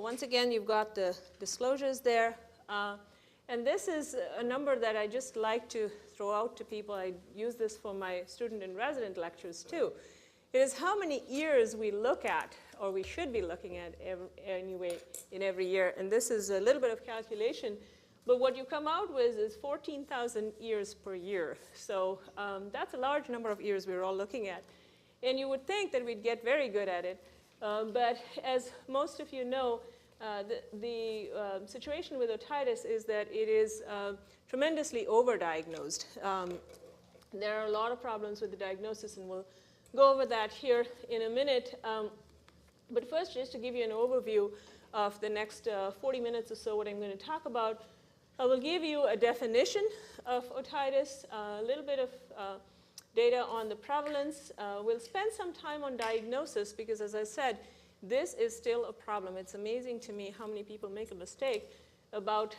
once again, you've got the disclosures there. And this is a number that I just like to throw out to people. I use this for my student and resident lectures too. It is how many years we look at, or we should be looking at anyway in every year. And this is a little bit of calculation. But what you come out with is 14,000 years per year. So that's a large number of years we're all looking at. And you would think that we'd get very good at it. But as most of you know, the situation with otitis is that it is tremendously overdiagnosed. There are a lot of problems with the diagnosis, and we'll go over that here in a minute. But first, just to give you an overview of the next 40 minutes or so, what I'm going to talk about, I will give you a definition of otitis, a little bit of data on the prevalence. We'll spend some time on diagnosis because, as I said, this is still a problem. It's amazing to me how many people make a mistake about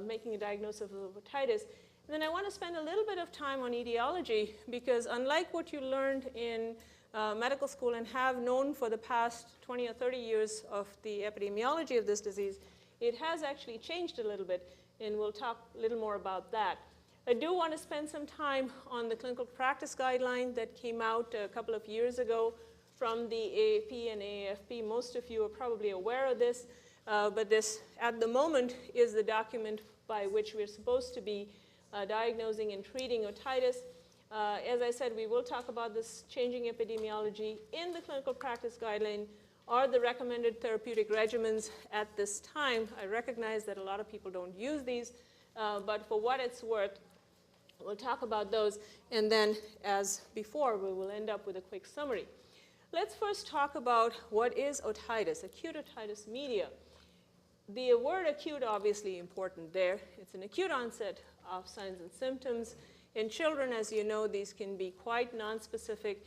making a diagnosis of otitis. And then I want to spend a little bit of time on etiology because unlike what you learned in medical school and have known for the past 20 or 30 years of the epidemiology of this disease, it has actually changed a little bit, and we'll talk a little more about that. I do want to spend some time on the clinical practice guideline that came out a couple of years ago from the AAP and AAFP. Most of you are probably aware of this, but this, at the moment, is the document by which we're supposed to be diagnosing and treating otitis. As I said, we will talk about this changing epidemiology in the clinical practice guideline are the recommended therapeutic regimens at this time. I recognize that a lot of people don't use these, but for what it's worth, we'll talk about those, and then, as before, we will end up with a quick summary. Let's first talk about what is otitis, acute otitis media. The word acute, obviously important there. It's an acute onset of signs and symptoms. In children, as you know, these can be quite nonspecific.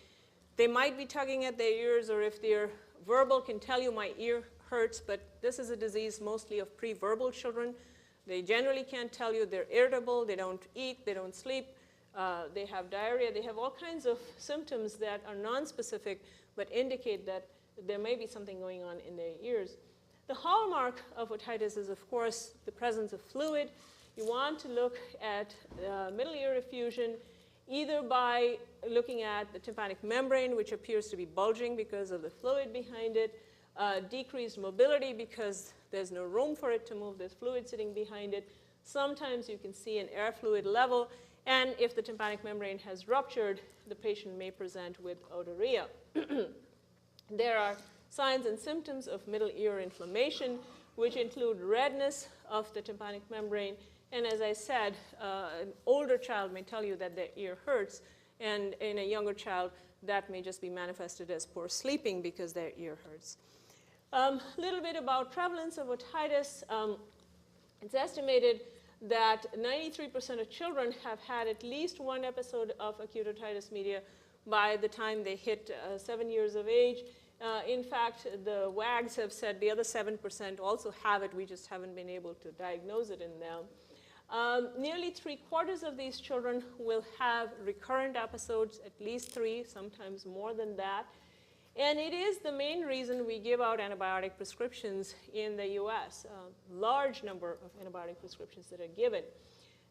They might be tugging at their ears, or if they're verbal, can tell you my ear hurts, but this is a disease mostly of pre-verbal children. They generally can't tell you. They're irritable, they don't eat, they don't sleep, they have diarrhea, they have all kinds of symptoms that are nonspecific but indicate that there may be something going on in their ears. The hallmark of otitis is, of course, the presence of fluid. You want to look at middle ear effusion either by looking at the tympanic membrane, which appears to be bulging because of the fluid behind it, decreased mobility because there's no room for it to move. There's fluid sitting behind it. Sometimes you can see an air fluid level, and if the tympanic membrane has ruptured, the patient may present with otorrhea. There are signs and symptoms of middle ear inflammation, which include redness of the tympanic membrane. And as I said, an older child may tell you that their ear hurts, and in a younger child, that may just be manifested as poor sleeping because their ear hurts. A little bit about prevalence of otitis. It's estimated that 93% of children have had at least one episode of acute otitis media by the time they hit 7 years of age. In fact, the WAGs have said the other 7% also have it. We just haven't been able to diagnose it in them. Nearly 3/4 of these children will have recurrent episodes, at least 3, sometimes more than that. And it is the main reason we give out antibiotic prescriptions in the US, a large number of antibiotic prescriptions that are given.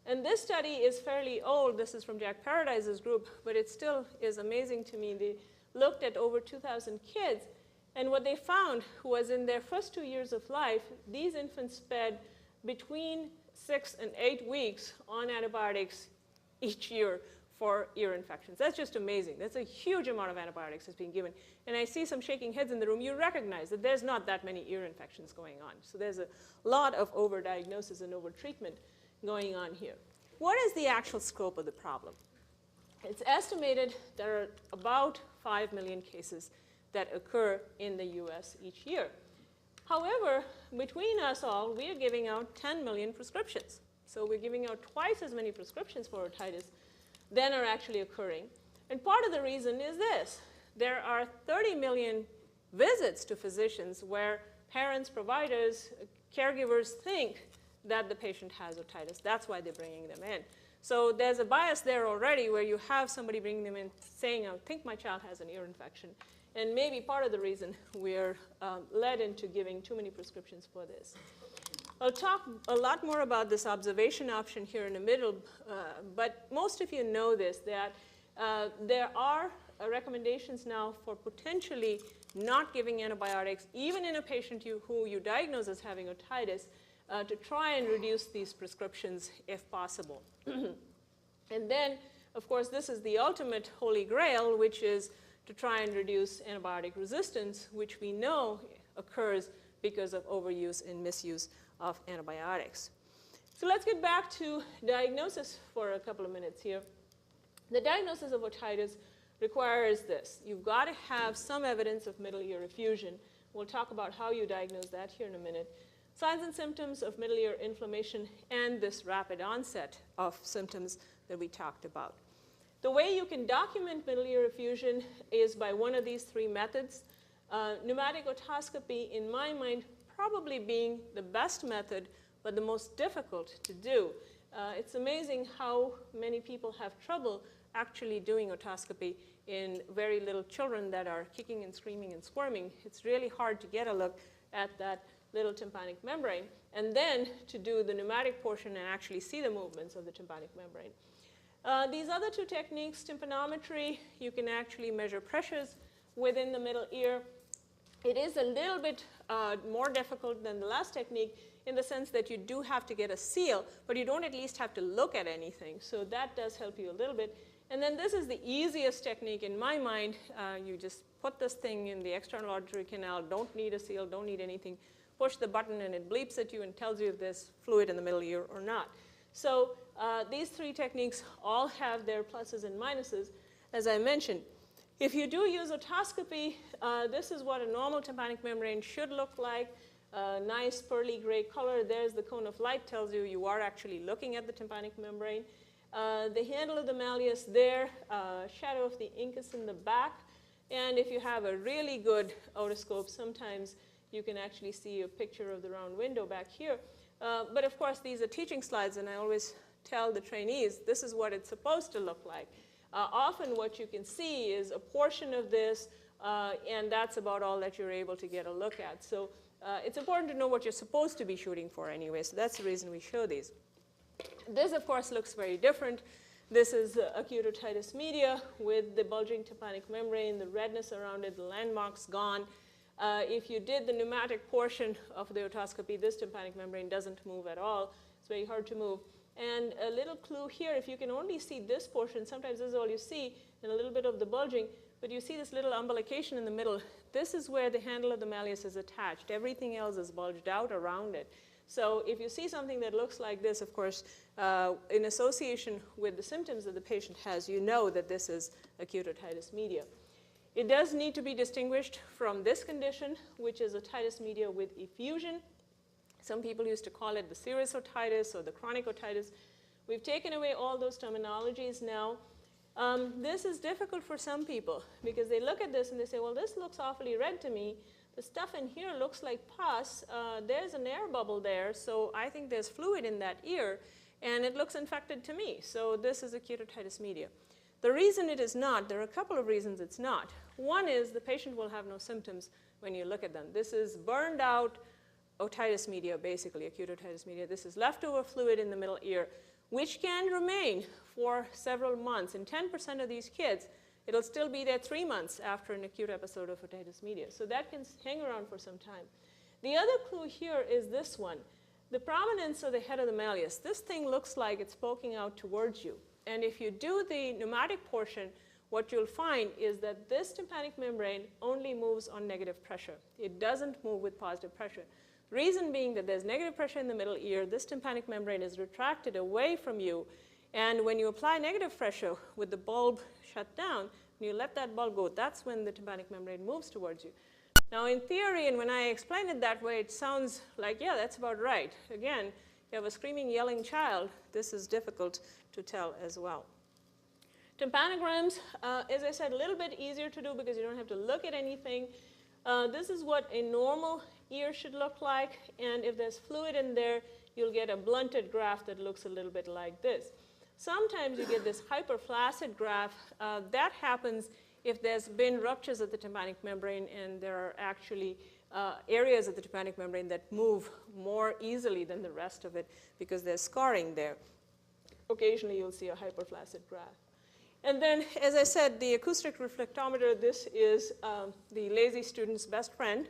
And this study is fairly old. This is from Jack Paradise's group, but it still is amazing to me. They looked at over 2,000 kids, and what they found was in their first 2 years of life, these infants sped between 6 and 8 weeks on antibiotics each year for ear infections. That's just amazing. That's a huge amount of antibiotics that's being given. And I see some shaking heads in the room. You recognize that there's not that many ear infections going on. So there's a lot of overdiagnosis and overtreatment going on here. What is the actual scope of the problem? It's estimated there are about 5 million cases that occur in the US each year. However, between us all, we are giving out 10 million prescriptions. So we're giving out twice as many prescriptions for otitis than are actually occurring. And part of the reason is this. There are 30 million visits to physicians where parents, providers, caregivers think that the patient has otitis. That's why they're bringing them in. So there's a bias there already where you have somebody bringing them in saying, I think my child has an ear infection. and maybe part of the reason we're led into giving too many prescriptions for this. I'll talk a lot more about this observation option here in the middle, but most of you know this, that there are recommendations now for potentially not giving antibiotics, even in a patient who you diagnose as having otitis, to try and reduce these prescriptions if possible. And then, of course, this is the ultimate holy grail, which is to try and reduce antibiotic resistance, which we know occurs because of overuse and misuse of antibiotics. So let's get back to diagnosis for a couple of minutes here. The diagnosis of otitis requires this. You've got to have some evidence of middle ear effusion. We'll talk about how you diagnose that here in a minute. Signs and symptoms of middle ear inflammation and this rapid onset of symptoms that we talked about. The way you can document middle ear effusion is by one of these three methods. Pneumatic otoscopy, in my mind, probably being the best method, but the most difficult to do. It's amazing how many people have trouble actually doing otoscopy in very little children that are kicking and screaming and squirming. It's really hard to get a look at that little tympanic membrane, and then to do the pneumatic portion and actually see the movements of the tympanic membrane. These other two techniques, tympanometry, you can actually measure pressures within the middle ear. It is a little bit more difficult than the last technique in the sense that you do have to get a seal, but you don't at least have to look at anything. So that does help you a little bit. And then this is the easiest technique in my mind. You just put this thing in the external auditory canal, don't need a seal, don't need anything. Push the button and it bleeps at you and tells you if there's fluid in the middle ear or not. So these three techniques all have their pluses and minuses, as I mentioned. If you do use otoscopy, this is what a normal tympanic membrane should look like. Nice pearly gray color. There's the cone of light, tells you you are actually looking at the tympanic membrane. The handle of the malleus there, shadow of the incus in the back. And if you have a really good otoscope, sometimes you can actually see a picture of the round window back here. But of course, these are teaching slides, and I always tell the trainees, this is what it's supposed to look like. Often what you can see is a portion of this, and that's about all that you're able to get a look at. So it's important to know what you're supposed to be shooting for anyway, so that's the reason we show these. This, of course, looks very different. This is acute otitis media with the bulging tympanic membrane, the redness around it, the landmarks gone. If you did the pneumatic portion of the otoscopy, this tympanic membrane doesn't move at all. It's very hard to move. And a little clue here, if you can only see this portion, sometimes this is all you see, and a little bit of the bulging, but you see this little umbilication in the middle. This is where the handle of the malleus is attached. Everything else is bulged out around it. So if you see something that looks like this, of course, in association with the symptoms that the patient has, you know that this is acute otitis media. It does need to be distinguished from this condition, which is otitis media with effusion. Some people used to call it the serous otitis or the chronic otitis. We've taken away all those terminologies now. This is difficult for some people because they look at this and they say, well, this looks awfully red to me. The stuff in here looks like pus. There's an air bubble there, so I think there's fluid in that ear, and it looks infected to me. So this is acute otitis media. The reason it is not, there are a couple of reasons it's not. One is the patient will have no symptoms when you look at them. This is burned out otitis media, basically, acute otitis media. This is leftover fluid in the middle ear, which can remain for several months. In 10% of these kids, it'll still be there 3 months after an acute episode of otitis media. So that can hang around for some time. The other clue here is this one. The prominence of the head of the malleus. This thing looks like it's poking out towards you. And if you do the pneumatic portion, what you'll find is that this tympanic membrane only moves on negative pressure. It doesn't move with positive pressure. Reason being that there's negative pressure in the middle ear, this tympanic membrane is retracted away from you, and when you apply negative pressure with the bulb shut down, when you let that bulb go, that's when the tympanic membrane moves towards you. Now in theory, and when I explain it that way, it sounds like, yeah, that's about right. Again, you have a screaming, yelling child, this is difficult to tell as well. Tympanograms, as I said, a little bit easier to do because you don't have to look at anything. This is what a normal ear should look like, and if there's fluid in there, you'll get a blunted graph that looks a little bit like this. Sometimes you get this hyperflaccid graph. That happens if there's been ruptures of the tympanic membrane and there are actually areas of the tympanic membrane that move more easily than the rest of it because there's scarring there. Occasionally you'll see a hyperflaccid graph. And then, as I said, the acoustic reflectometer, this is the lazy student's best friend,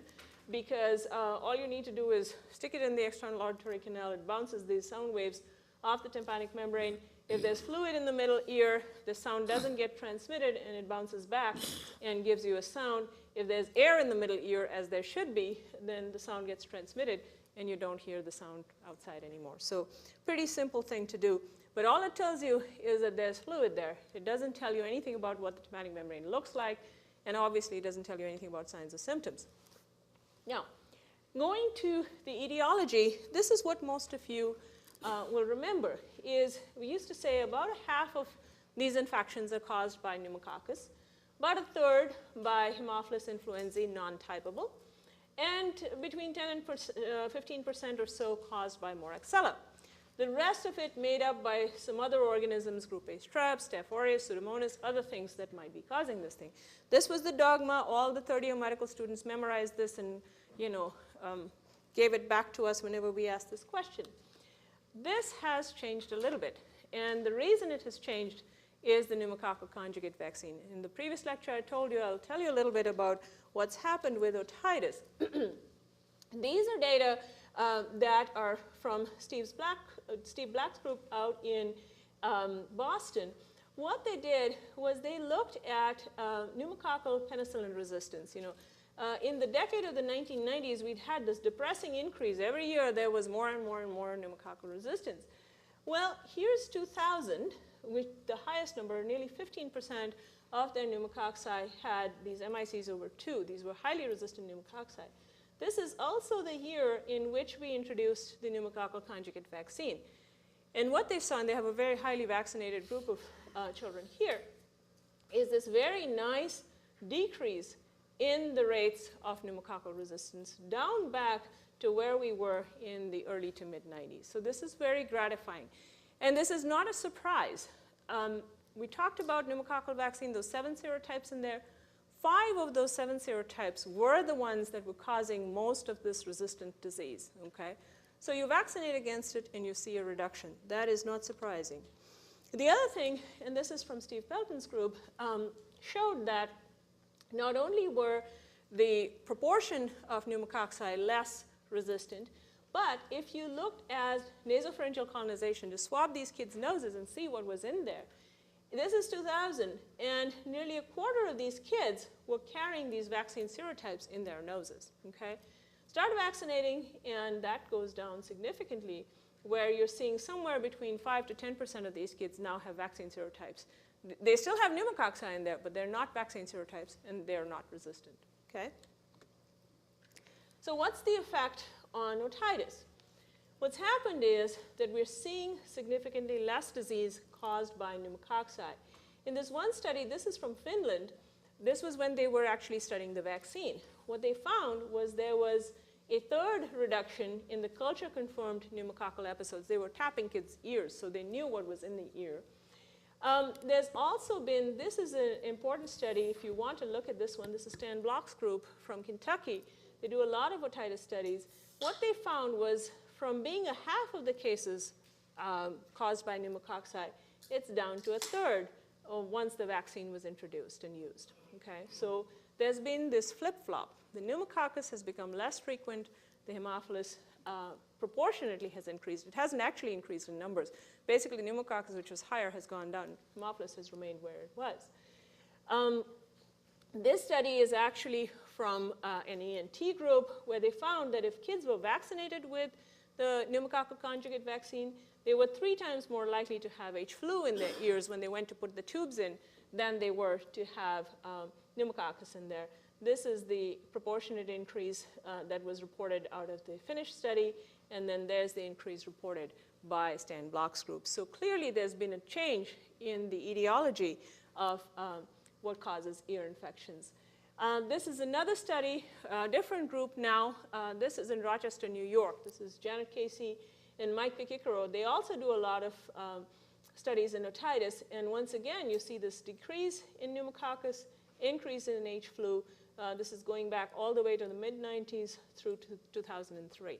because all you need to do is stick it in the external auditory canal. It bounces these sound waves off the tympanic membrane. If there's fluid in the middle ear, the sound doesn't get transmitted and it bounces back and gives you a sound. If there's air in the middle ear, as there should be, then the sound gets transmitted and you don't hear the sound outside anymore. So pretty simple thing to do. But all it tells you is that there's fluid there. It doesn't tell you anything about what the tympanic membrane looks like, and obviously it doesn't tell you anything about signs or symptoms. Now, going to the etiology, this is what most of you will remember, is we used to say about half of these infections are caused by pneumococcus, about a third by Haemophilus influenzae non-typable, and between 10 and 15% or so caused by Moraxella. The rest of it made up by some other organisms, group A strep, Staph aureus, Pseudomonas, other things that might be causing this thing. This was the dogma. All the third-year medical students memorized this and, gave it back to us whenever we asked this question. This has changed a little bit, and the reason it has changed is the pneumococcal conjugate vaccine. In the previous lecture, I told you, I'll tell you a little bit about what's happened with otitis. These are data that are from Steve Black's group out in Boston. What they did was they looked at pneumococcal penicillin resistance. In the decade of the 1990s, we'd had this depressing increase. Every year there was more and more and more pneumococcal resistance. Well, here's 2000, with the highest number, nearly 15% of their pneumococci had these MICs over 2. These were highly resistant pneumococci. This is also the year in which we introduced the pneumococcal conjugate vaccine. And what they saw, and they have a very highly vaccinated group of children here, is this very nice decrease in the rates of pneumococcal resistance down back to where we were in the early to mid-90s. So this is very gratifying. And this is not a surprise. We talked about pneumococcal vaccine, those 7 serotypes in there. 5 of those 7 serotypes were the ones that were causing most of this resistant disease, okay? So you vaccinate against it and you see a reduction. That is not surprising. The other thing, and this is from Steve Pelton's group, showed that not only were the proportion of pneumococci less resistant, but if you looked at nasopharyngeal colonization to swab these kids' noses and see what was in there, this is 2000, and nearly a quarter of these kids were carrying these vaccine serotypes in their noses, okay? Start vaccinating, and that goes down significantly, where you're seeing somewhere between 5 to 10% of these kids now have vaccine serotypes. They still have pneumococci in there, but they're not vaccine serotypes, and they're not resistant, okay? So what's the effect on otitis? What's happened is that we're seeing significantly less disease caused by pneumococci. In this one study, this is from Finland, this was when they were actually studying the vaccine. What they found was there was a third reduction in the culture-confirmed pneumococcal episodes. They were tapping kids' ears, so they knew what was in the ear. There's also been, this is an important study, if you want to look at this one, this is Stan Block's group from Kentucky. They do a lot of otitis studies. What they found was from being a half of the cases caused by pneumococci, it's down to a third once the vaccine was introduced and used, okay? So there's been this flip-flop. The pneumococcus has become less frequent. The Haemophilus proportionately has increased. It hasn't actually increased in numbers. Basically, pneumococcus, which was higher, has gone down. Haemophilus has remained where it was. This study is actually from an ENT group where they found that if kids were vaccinated with the pneumococcal conjugate vaccine, they were 3 times more likely to have H. flu in their ears when they went to put the tubes in than they were to have pneumococcus in there. This is the proportionate increase that was reported out of the Finnish study, and then there's the increase reported by Stan Block's group. So clearly there's been a change in the etiology of what causes ear infections. This is another study, a different group now. This is in Rochester, New York. This is Janet Casey and Mike Picicaro. They also do a lot of studies in otitis, and once again you see this decrease in pneumococcus increase in H flu. This is going back all the way to the mid-90s through to 2003.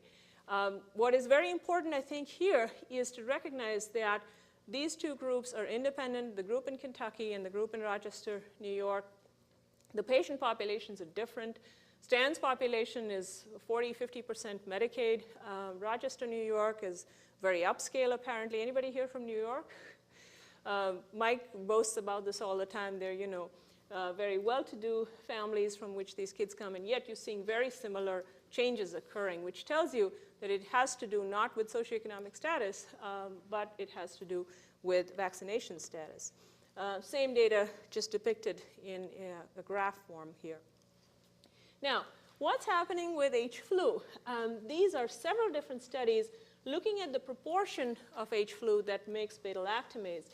What is very important, I think, here is to recognize that these two groups are independent, the group in Kentucky and the group in Rochester, New York. The patient populations are different. Stan's population is 40–50% Medicaid. Rochester, New York is very upscale, apparently. Anybody here from New York? Mike boasts about this all the time. They're, very well-to-do families from which these kids come, and yet you're seeing very similar changes occurring, which tells you that it has to do not with socioeconomic status, but it has to do with vaccination status. Same data just depicted in a graph form here. Now, what's happening with H flu? These are several different studies looking at the proportion of H flu that makes beta-lactamase.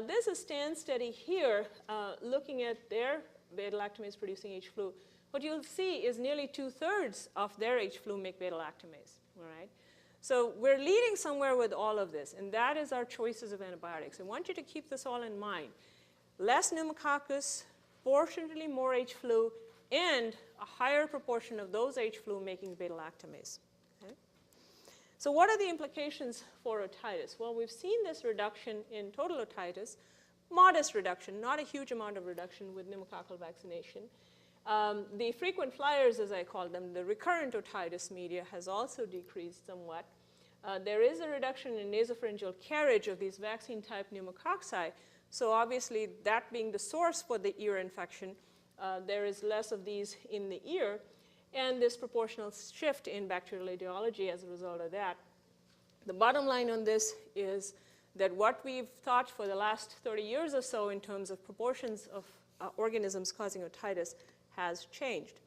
This is Stan's study here looking at their beta-lactamase producing H flu. What you'll see is nearly 2/3 of their H flu make beta-lactamase, all right? So we're leading somewhere with all of this, and that is our choices of antibiotics. I want you to keep this all in mind. Less pneumococcus, proportionately more H flu, and a higher proportion of those H flu making beta-lactamase. Okay? So what are the implications for otitis? Well, we've seen this reduction in total otitis, modest reduction, not a huge amount of reduction with pneumococcal vaccination. The frequent flyers, as I call them, the recurrent otitis media has also decreased somewhat. There is a reduction in nasopharyngeal carriage of these vaccine-type pneumococci. So obviously, that being the source for the ear infection, there is less of these in the ear, and this proportional shift in bacterial etiology as a result of that. The bottom line on this is that what we've thought for the last 30 years or so in terms of proportions of organisms causing otitis has changed.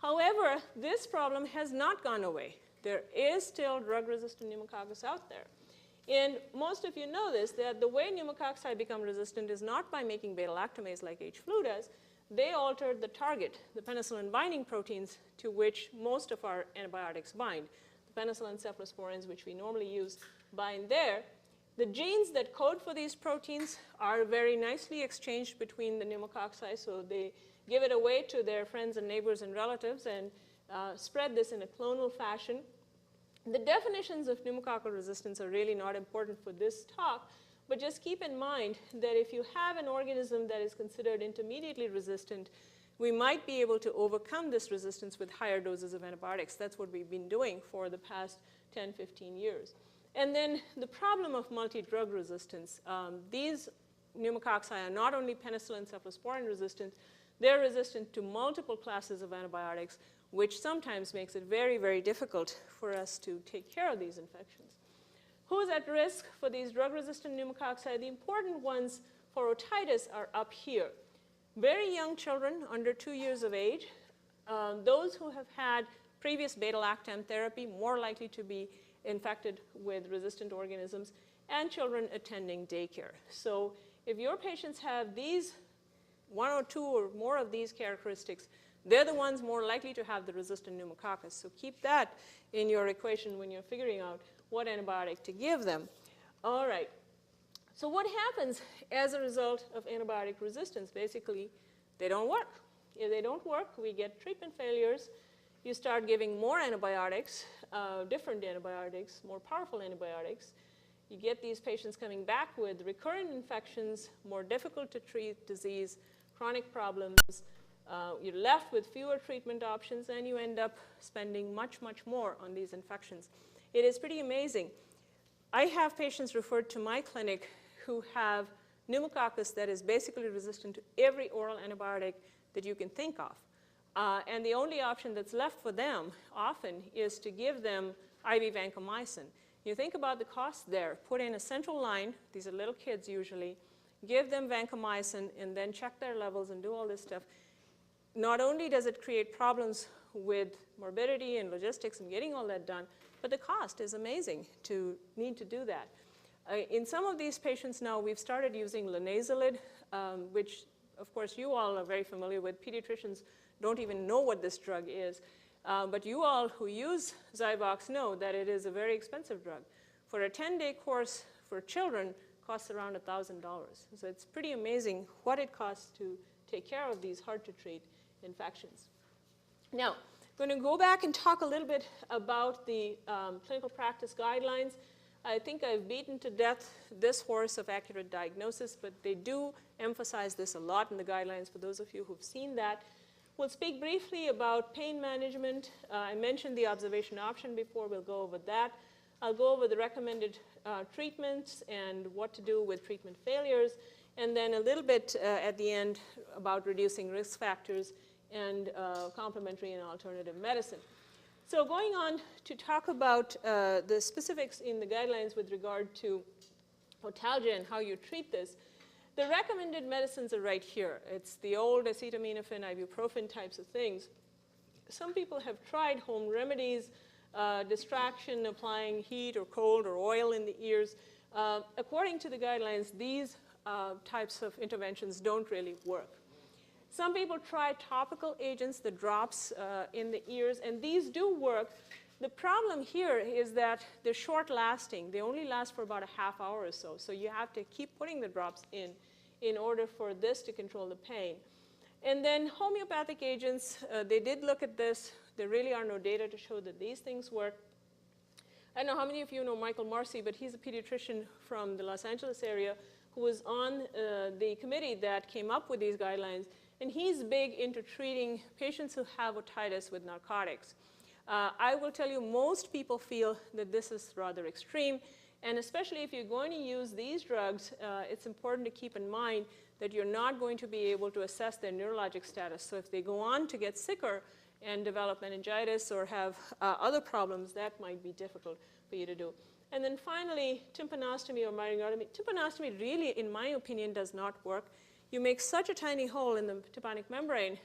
However, this problem has not gone away. There is still drug-resistant pneumococcus out there. And most of you know this, that the way pneumococci become resistant is not by making beta-lactamase like H flu does. They altered the target, the penicillin binding proteins to which most of our antibiotics bind. The penicillin cephalosporins, which we normally use, bind there. The genes that code for these proteins are very nicely exchanged between the pneumococci, so they give it away to their friends and neighbors and relatives and spread this in a clonal fashion. The definitions of pneumococcal resistance are really not important for this talk, but just keep in mind that if you have an organism that is considered intermediately resistant, we might be able to overcome this resistance with higher doses of antibiotics. That's what we've been doing for the past 10, 15 years. And then the problem of multi-drug resistance. These pneumococci are not only penicillin cephalosporin resistant, they're resistant to multiple classes of antibiotics, which sometimes makes it very, very difficult for us to take care of these infections. Who is at risk for these drug-resistant pneumococci? The important ones for otitis are up here. Very young children under 2 years of age, those who have had previous beta-lactam therapy, more likely to be infected with resistant organisms, and children attending daycare. So if your patients have these 1 or 2 or more of these characteristics, they're the ones more likely to have the resistant pneumococcus. So keep that in your equation when you're figuring out what antibiotic to give them. All right. So what happens as a result of antibiotic resistance? Basically, they don't work. If they don't work, we get treatment failures. You start giving more antibiotics, different antibiotics, more powerful antibiotics. You get these patients coming back with recurrent infections, more difficult to treat disease, chronic problems. You're left with fewer treatment options, and you end up spending much, much more on these infections. It is pretty amazing. I have patients referred to my clinic who have pneumococcus that is basically resistant to every oral antibiotic that you can think of. And the only option that's left for them often is to give them IV vancomycin. You think about the cost there. Put in a central line. These are little kids usually. Give them vancomycin and then check their levels and do all this stuff. Not only does it create problems with morbidity and logistics and getting all that done, but the cost is amazing to need to do that. In some of these patients now, we've started using linezolid, which, of course, you all are very familiar with. Pediatricians don't even know what this drug is. But you all who use Zyvox know that it is a very expensive drug. For a 10-day course for children, it costs around $1,000. So it's pretty amazing what it costs to take care of these hard-to-treat infections. Now, I'm going to go back and talk a little bit about the clinical practice guidelines. I think I've beaten to death this horse of accurate diagnosis, but they do emphasize this a lot in the guidelines for those of you who've seen that. We'll speak briefly about pain management. I mentioned the observation option before. We'll go over that. I'll go over the recommended treatments and what to do with treatment failures, and then a little bit at the end about reducing risk factors and complementary and alternative medicine. So going on to talk about the specifics in the guidelines with regard to otalgia and how you treat this, the recommended medicines are right here. It's the old acetaminophen, ibuprofen types of things. Some people have tried home remedies, distraction, applying heat or cold or oil in the ears. According to the guidelines, these types of interventions don't really work. Some people try topical agents, the drops in the ears, and these do work. The problem here is that they're short lasting. They only last for about a half hour or so. So you have to keep putting the drops in order for this to control the pain. And then homeopathic agents, they did look at this. There really are no data to show that these things work. I don't know how many of you know Michael Marcy, but he's a pediatrician from the Los Angeles area who was on the committee that came up with these guidelines. And he's big into treating patients who have otitis with narcotics. I will tell you, most people feel that this is rather extreme. And especially if you're going to use these drugs, it's important to keep in mind that you're not going to be able to assess their neurologic status. So if they go on to get sicker and develop meningitis or have other problems, that might be difficult for you to do. And then finally, tympanostomy or myringotomy. Tympanostomy really, in my opinion, does not work. You make such a tiny hole in the tympanic membrane,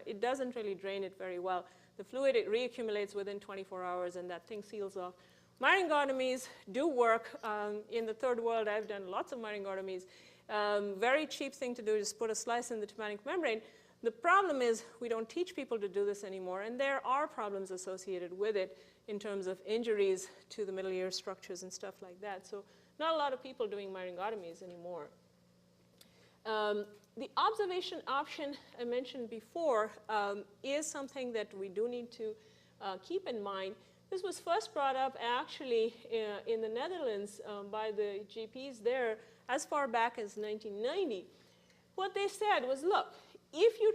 it doesn't really drain it very well. The fluid, it reaccumulates within 24 hours, and that thing seals off. Myringotomies do work. In the third world, I've done lots of myringotomies. Very cheap thing to do is put a slice in the tympanic membrane. The problem is we don't teach people to do this anymore, and there are problems associated with it in terms of injuries to the middle ear structures and stuff like that. So not a lot of people doing myringotomies anymore. The observation option I mentioned before is something that we do need to keep in mind. This was first brought up actually in the Netherlands by the GPs there as far back as 1990. What they said was, look, if you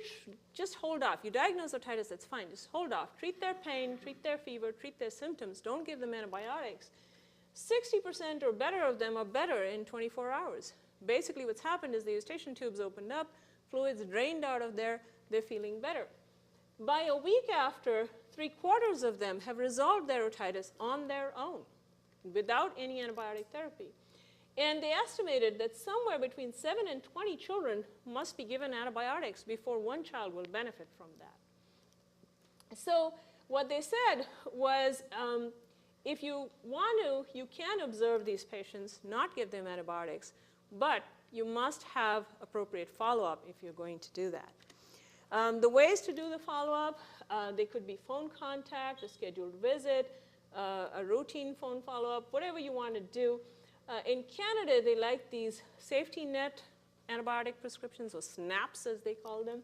just hold off, you diagnose otitis, that's fine, just hold off. Treat their pain, treat their fever, treat their symptoms. Don't give them antibiotics. 60% or better of them are better in 24 hours. Basically what's happened is the eustachian tubes opened up, fluids drained out of there, they're feeling better. By a week after, 3/4 of them have resolved their otitis on their own without any antibiotic therapy. And they estimated that somewhere between 7 and 20 children must be given antibiotics before one child will benefit from that. So what they said was, if you want to, you can observe these patients, not give them antibiotics, but you must have appropriate follow-up if you're going to do that. The ways to do the follow-up, they could be phone contact, a scheduled visit, a routine phone follow-up, whatever you want to do. In Canada, they like these safety net antibiotic prescriptions, or SNAPs as they call them.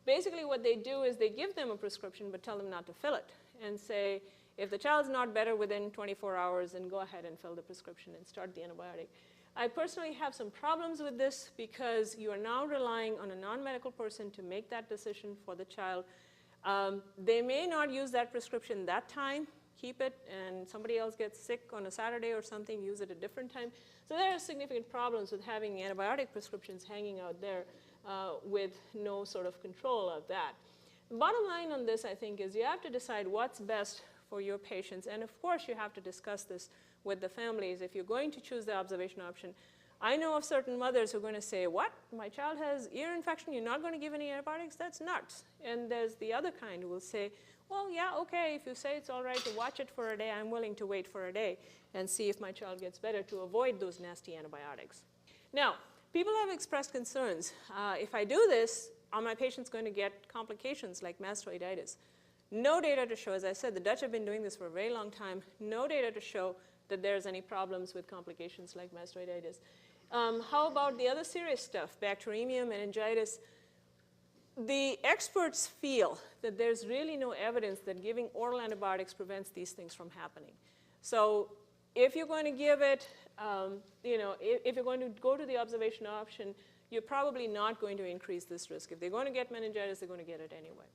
Basically what they do is they give them a prescription but tell them not to fill it and say, if the child's not better within 24 hours, then go ahead and fill the prescription and start the antibiotic. I personally have some problems with this because you are now relying on a non-medical person to make that decision for the child. They may not use that prescription that time, keep it, and somebody else gets sick on a Saturday or something, use it a different time. So there are significant problems with having antibiotic prescriptions hanging out there with no sort of control of that. The bottom line on this, I think, is you have to decide what's best for your patients, and of course you have to discuss this with the families. If you're going to choose the observation option, I know of certain mothers who are going to say, what, my child has ear infection, you're not going to give any antibiotics? That's nuts. And there's the other kind who will say, well, yeah, okay, if you say it's all right to watch it for a day, I'm willing to wait for a day and see if my child gets better to avoid those nasty antibiotics. Now, people have expressed concerns. If I do this, are my patients going to get complications like mastoiditis? No data to show, as I said, the Dutch have been doing this for a very long time, no data to show that there's any problems with complications like mastoiditis. How about the other serious stuff, bacteremia, meningitis? the experts feel that there's really no evidence that giving oral antibiotics prevents these things from happening. So if you're going to give it, if you're going to go to the observation option, you're probably not going to increase this risk. If they're going to get meningitis, they're going to get it anyway.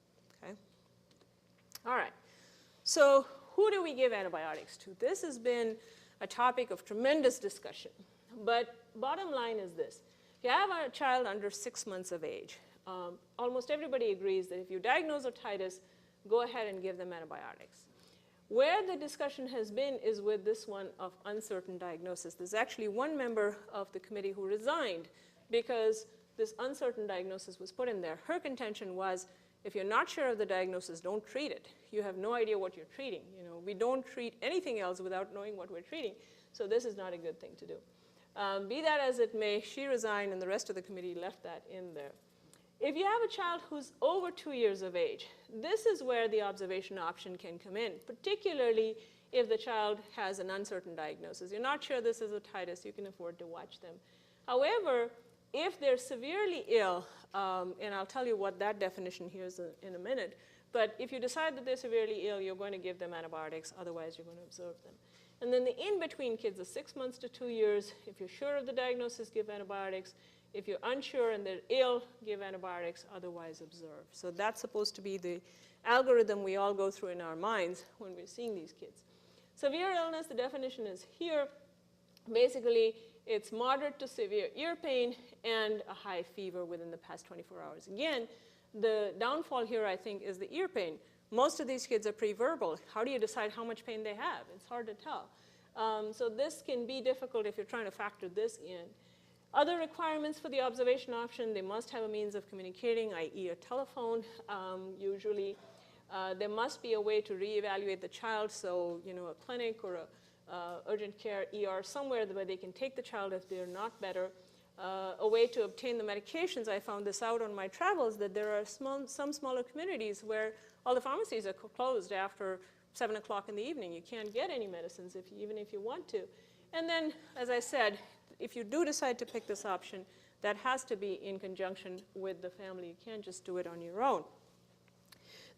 Okay? All right. So who do we give antibiotics to? This has been a topic of tremendous discussion. But bottom line is this. If you have a child under 6 months of age, almost everybody agrees that if you diagnose otitis, go ahead and give them antibiotics. Where the discussion has been is with this one of uncertain diagnosis. There's actually one member of the committee who resigned because this uncertain diagnosis was put in there. Her contention was, if you're not sure of the diagnosis, don't treat it. You have no idea what you're treating. We don't treat anything else without knowing what we're treating. So this is not a good thing to do. Be that as it may, she resigned and the rest of the committee left that in there. If you have a child who's over 2 years of age, this is where the observation option can come in, particularly if the child has an uncertain diagnosis. You're not sure this is otitis, you can afford to watch them. However, if they're severely ill, and I'll tell you what that definition here is in a minute, but if you decide that they're severely ill, you're going to give them antibiotics, otherwise you're going to observe them. And then the in-between kids, the 6 months to 2 years, if you're sure of the diagnosis, give antibiotics. If you're unsure and they're ill, give antibiotics, otherwise observe. So that's supposed to be the algorithm we all go through in our minds when we're seeing these kids. Severe illness, the definition is here. Basically, it's moderate to severe ear pain and a high fever within the past 24 hours. Again, the downfall here, I think, is the ear pain. Most of these kids are pre-verbal. How do you decide how much pain they have? It's hard to tell. So this can be difficult if you're trying to factor this in. Other requirements for the observation option, they must have a means of communicating, i.e. a telephone. Usually, there must be a way to reevaluate the child, so a clinic or a urgent care ER somewhere where they can take the child if they're not better. A way to obtain the medications, I found this out on my travels, that there are some smaller communities where all the pharmacies are closed after 7 o'clock in the evening. You can't get any medicines even if you want to. And then, as I said, if you do decide to pick this option, that has to be in conjunction with the family. You can't just do it on your own.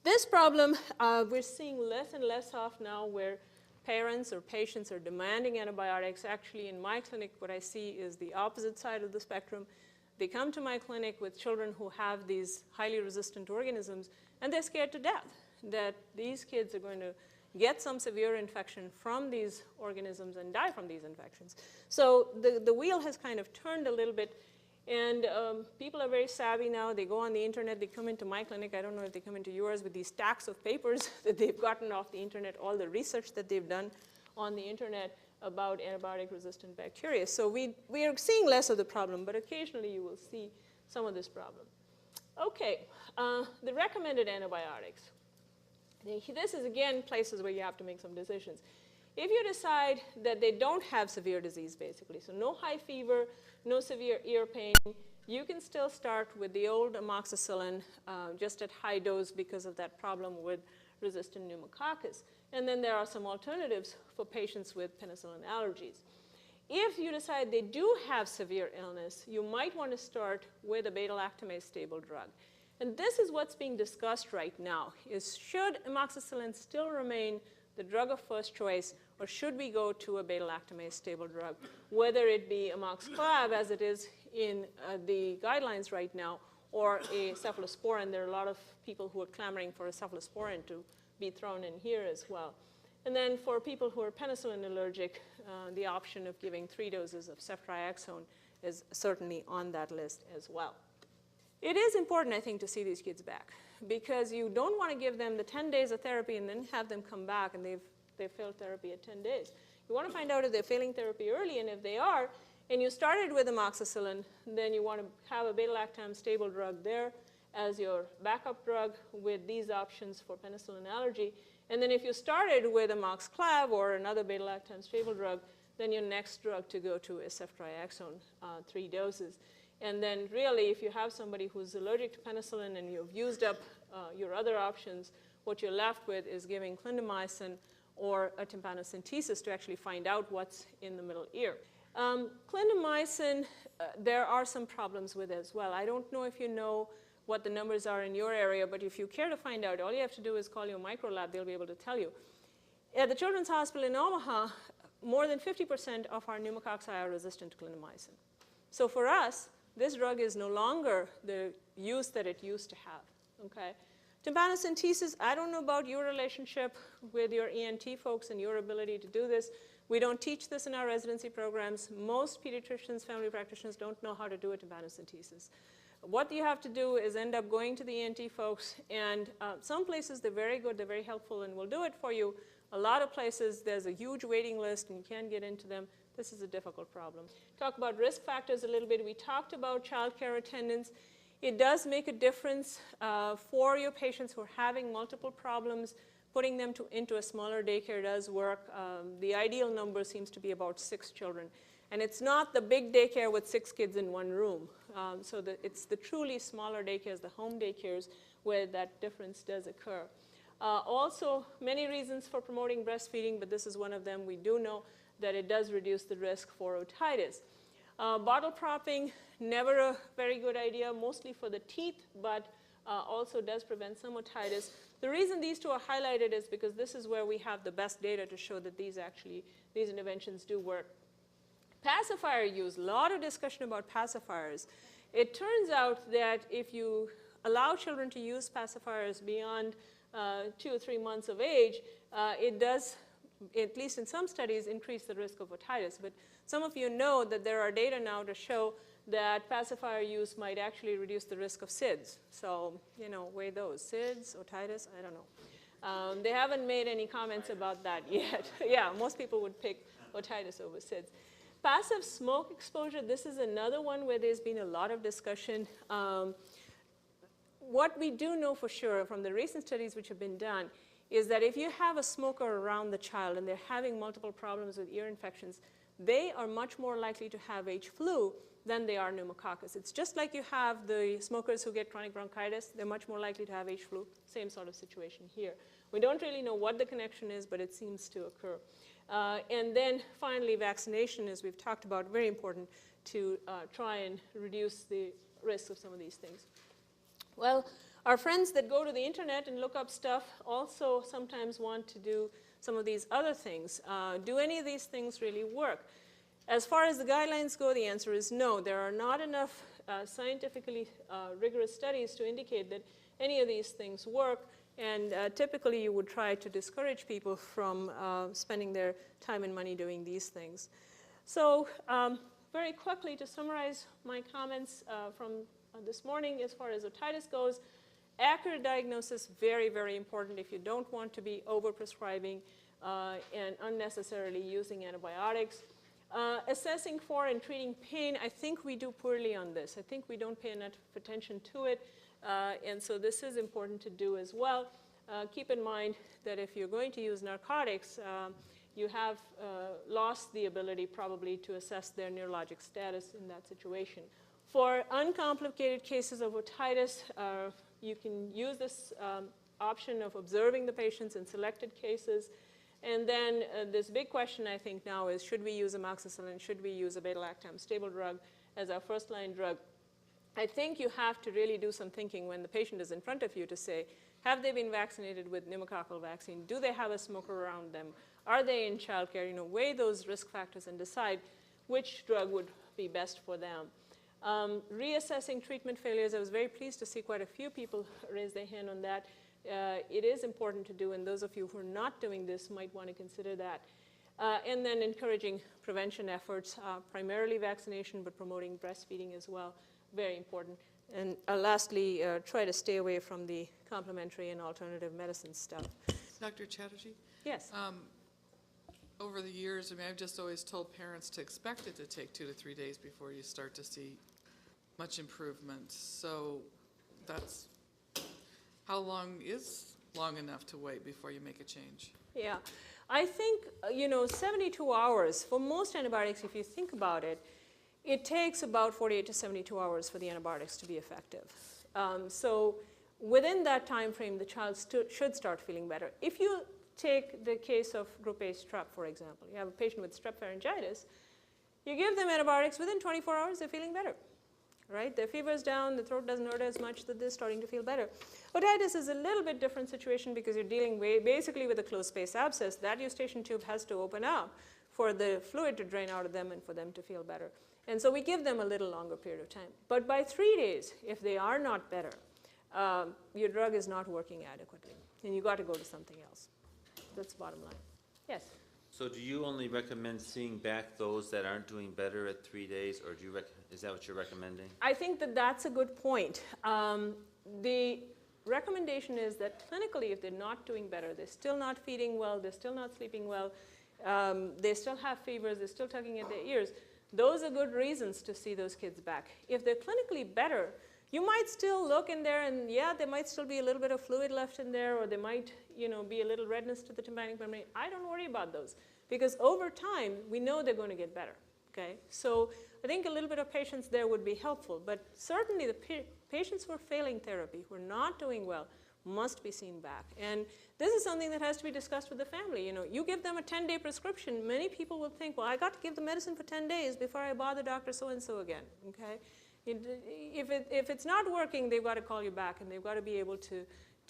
This problem we're seeing less and less of now, where parents or patients are demanding antibiotics. Actually, in my clinic, what I see is the opposite side of the spectrum. They come to my clinic with children who have these highly resistant organisms, and they're scared to death that these kids are going to get some severe infection from these organisms and die from these infections. So the wheel has kind of turned a little bit, and people are very savvy now. They go on the internet, they come into my clinic. I don't know if they come into yours with these stacks of papers that they've gotten off the internet, all the research that they've done on the internet about antibiotic-resistant bacteria. So we are seeing less of the problem, but occasionally you will see some of this problem. Okay, the recommended antibiotics. This is, again, places where you have to make some decisions. If you decide that they don't have severe disease, basically, so no high fever, no severe ear pain, you can still start with the old amoxicillin just at high dose because of that problem with resistant pneumococcus. And then there are some alternatives for patients with penicillin allergies. If you decide they do have severe illness, you might want to start with a beta-lactamase stable drug. And this is what's being discussed right now, is should amoxicillin still remain the drug of first choice, or should we go to a beta-lactamase stable drug, whether it be amoxiclav, as it is in the guidelines right now, or a cephalosporin. There are a lot of people who are clamoring for a cephalosporin to be thrown in here as well. And then for people who are penicillin allergic, the option of giving 3 doses of ceftriaxone is certainly on that list as well. It is important, I think, to see these kids back, because you don't want to give them the 10 days of therapy and then have them come back and they've failed therapy at 10 days. You want to find out if they're failing therapy early, and if they are, and you started with amoxicillin, then you want to have a beta-lactam stable drug there as your backup drug with these options for penicillin allergy. And then if you started with amoxiclav or another beta-lactam stable drug, then your next drug to go to is ceftriaxone, 3 doses. And then really, if you have somebody who's allergic to penicillin and you've used up your other options, what you're left with is giving clindamycin or a tympanocentesis to actually find out what's in the middle ear. Clindamycin, there are some problems with it as well. I don't know if you know what the numbers are in your area, but if you care to find out, all you have to do is call your micro lab. They'll be able to tell you. At the Children's Hospital in Omaha, more than 50% of our pneumococci are resistant to clindamycin. So for us, this drug is no longer the use that it used to have, okay? Tympanocentesis, I don't know about your relationship with your ENT folks and your ability to do this. We don't teach this in our residency programs. Most pediatricians, family practitioners don't know how to do a tympanocentesis. What you have to do is end up going to the ENT folks, and some places they're very good, they're very helpful, and will do it for you. A lot of places there's a huge waiting list and you can't get into them. This is a difficult problem. Talk about risk factors a little bit. We talked about child care attendance. It does make a difference for your patients who are having multiple problems. Putting them into a smaller daycare does work. The ideal number seems to be about 6 children. And it's not the big daycare with 6 kids in one room. It's the truly smaller daycares, the home daycares, where that difference does occur. Also, many reasons for promoting breastfeeding, but this is one of them. We do know that it does reduce the risk for otitis. Bottle propping, never a very good idea, mostly for the teeth, but also does prevent some otitis. The reason these two are highlighted is because this is where we have the best data to show that these interventions do work. Pacifier use, a lot of discussion about pacifiers. It turns out that if you allow children to use pacifiers beyond 2 or 3 months of age, it does, at least in some studies, increase the risk of otitis. But some of you know that there are data now to show that pacifier use might actually reduce the risk of SIDS. So, you know, weigh those. SIDS, otitis, I don't know. They haven't made any comments about that yet. Yeah, most people would pick otitis over SIDS. Passive smoke exposure, this is another one where there's been a lot of discussion. What we do know for sure from the recent studies which have been done is that if you have a smoker around the child and they're having multiple problems with ear infections, they are much more likely to have H. flu than they are pneumococcus. It's just like you have the smokers who get chronic bronchitis, they're much more likely to have H. flu, same sort of situation here. We don't really know what the connection is, but it seems to occur. And then finally, vaccination, as we've talked about, very important to try and reduce the risk of some of these things. Well, our friends that go to the internet and look up stuff also sometimes want to do some of these other things. Do any of these things really work? As far as the guidelines go, the answer is no. There are not enough scientifically rigorous studies to indicate that any of these things work. And typically, you would try to discourage people from spending their time and money doing these things. So very quickly, to summarize my comments from this morning as far as otitis goes, accurate diagnosis, very, very important if you don't want to be overprescribing and unnecessarily using antibiotics. Assessing for and treating pain, I think we do poorly on this. I think we don't pay enough attention to it. And so this is important to do as well. Keep in mind that if you're going to use narcotics, you have lost the ability probably to assess their neurologic status in that situation. For uncomplicated cases of otitis, you can use this option of observing the patients in selected cases. And then this big question, I think, now is, should we use amoxicillin? Should we use a beta-lactam stable drug as our first-line drug? I think you have to really do some thinking when the patient is in front of you to say, have they been vaccinated with pneumococcal vaccine? Do they have a smoker around them? Are they in childcare? You know, weigh those risk factors and decide which drug would be best for them. Reassessing treatment failures, I was very pleased to see quite a few people raise their hand on that. It is important to do, and those of you who are not doing this might want to consider that. And then encouraging prevention efforts, primarily vaccination, but promoting breastfeeding as well, very important. And lastly, try to stay away from the complementary and alternative medicine stuff. Dr. Chatterjee? Yes. Over the years, I mean, I've just always told parents to expect it to take 2 to 3 days before you start to see much improvement. So that's, how long is long enough to wait before you make a change? Yeah, I think, 72 hours, for most antibiotics, if you think about it, it takes about 48 to 72 hours for the antibiotics to be effective. So within that time frame, the child should start feeling better. If you take the case of group A strep, for example. You have a patient with strep pharyngitis. You give them antibiotics. Within 24 hours, they're feeling better. right? Their fever's down, the throat doesn't hurt as much, that they're starting to feel better. Otitis is a little bit different situation because you're dealing basically with a closed space abscess. That eustachian tube has to open up for the fluid to drain out of them and for them to feel better. And so we give them a little longer period of time. But by 3 days, if they are not better, your drug is not working adequately, and you got to go to something else. That's the bottom line. Yes? So do you only recommend seeing back those that aren't doing better at 3 days, or do you is that what you're recommending? I think that that's a good point. The recommendation is that clinically, if they're not doing better, they're still not feeding well, they're still not sleeping well, they still have fevers, they're still tugging at their ears, those are good reasons to see those kids back. If they're clinically better, you might still look in there and yeah, there might still be a little bit of fluid left in there, or there might be a little redness to the tympanic membrane. I don't worry about those because over time, we know they're going to get better. Okay? So I think a little bit of patience there would be helpful, but certainly the patients who are failing therapy, who are not doing well, must be seen back. And this is something that has to be discussed with the family. You give them a 10-day prescription, many people will think, well, I got to give the medicine for 10 days before I bother Dr. So-and-so again, okay? If it's not working, they've got to call you back, and they've got to be able to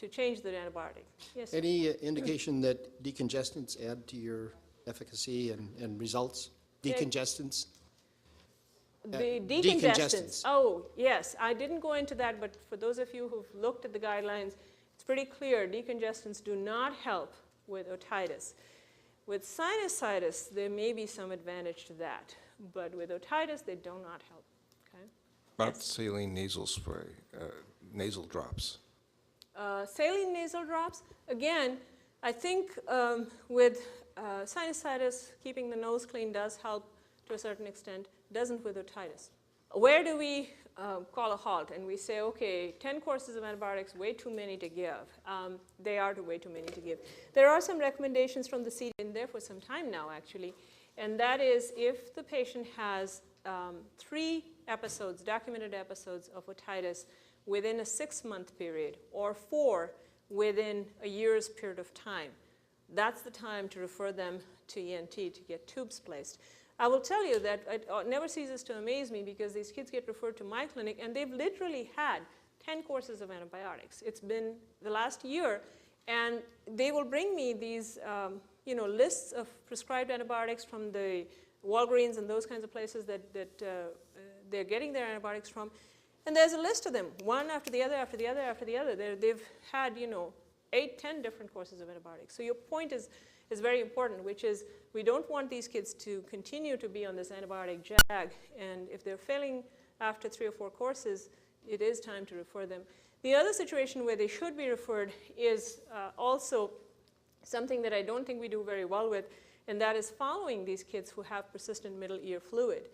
change the antibiotic. Yes? Any indication that decongestants add to your efficacy and results? Decongestants? The decongestants. decongestants. Oh, yes. I didn't go into that, but for those of you who've looked at the guidelines, it's pretty clear decongestants do not help with otitis. With sinusitis, there may be some advantage to that, but with otitis, they do not help. Okay? About saline nasal spray, nasal drops. Saline nasal drops, again, I think with sinusitis, keeping the nose clean does help to a certain extent, doesn't with otitis. Where do we call a halt and we say, okay, 10 courses of antibiotics, way too many to give. They are way too many to give. There are some recommendations from the CDC in there for some time now, actually, and that is if the patient has 3 episodes, documented episodes of otitis within a 6-month period, or 4 within a year's period of time, that's the time to refer them to ENT to get tubes placed. I will tell you that it never ceases to amaze me because these kids get referred to my clinic and they've literally had 10 courses of antibiotics. It's been the last year, and they will bring me these lists of prescribed antibiotics from the Walgreens and those kinds of places that they're getting their antibiotics from. And there's a list of them, one after the other, after the other, after the other. They've had 8, 10 different courses of antibiotics. So your point is very important, which is we don't want these kids to continue to be on this antibiotic jag, and if they're failing after 3 or 4 courses, it is time to refer them. The other situation where they should be referred is also something that I don't think we do very well with, and that is following these kids who have persistent middle ear fluid.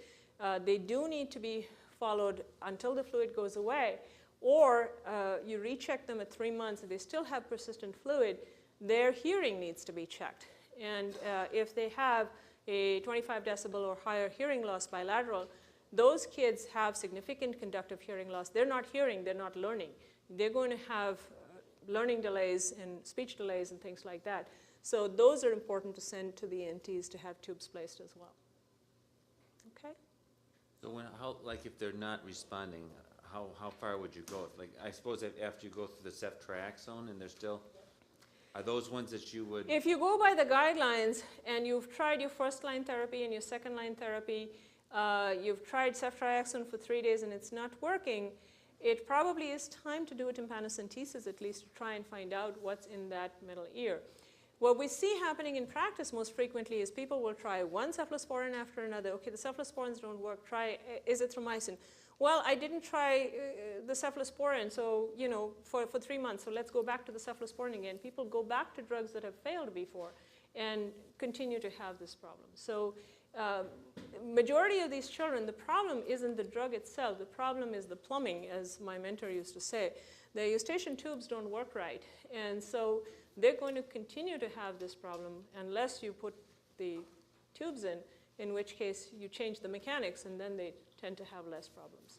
They do need to be followed until the fluid goes away, or you recheck them at 3 months and they still have persistent fluid, their hearing needs to be checked. And if they have a 25 decibel or higher hearing loss bilateral, those kids have significant conductive hearing loss. They're not hearing, they're not learning. They're going to have learning delays and speech delays and things like that. So those are important to send to the ENTs to have tubes placed as well. Okay? So if they're not responding, how far would you go? Like, I suppose after you go through the ceftriaxone and they're still, are those ones that you would? If you go by the guidelines and you've tried your first-line therapy and your second-line therapy, you've tried ceftriaxone for 3 days and it's not working, it probably is time to do a tympanocentesis at least to try and find out what's in that middle ear. What we see happening in practice most frequently is people will try one cephalosporin after another. Okay, the cephalosporins don't work, try azithromycin. Well, I didn't try the cephalosporin, so, for 3 months, so let's go back to the cephalosporin again. People go back to drugs that have failed before and continue to have this problem. So majority of these children, the problem isn't the drug itself. The problem is the plumbing, as my mentor used to say. The eustachian tubes don't work right, and so they're going to continue to have this problem unless you put the tubes in which case you change the mechanics, and then they tend to have less problems.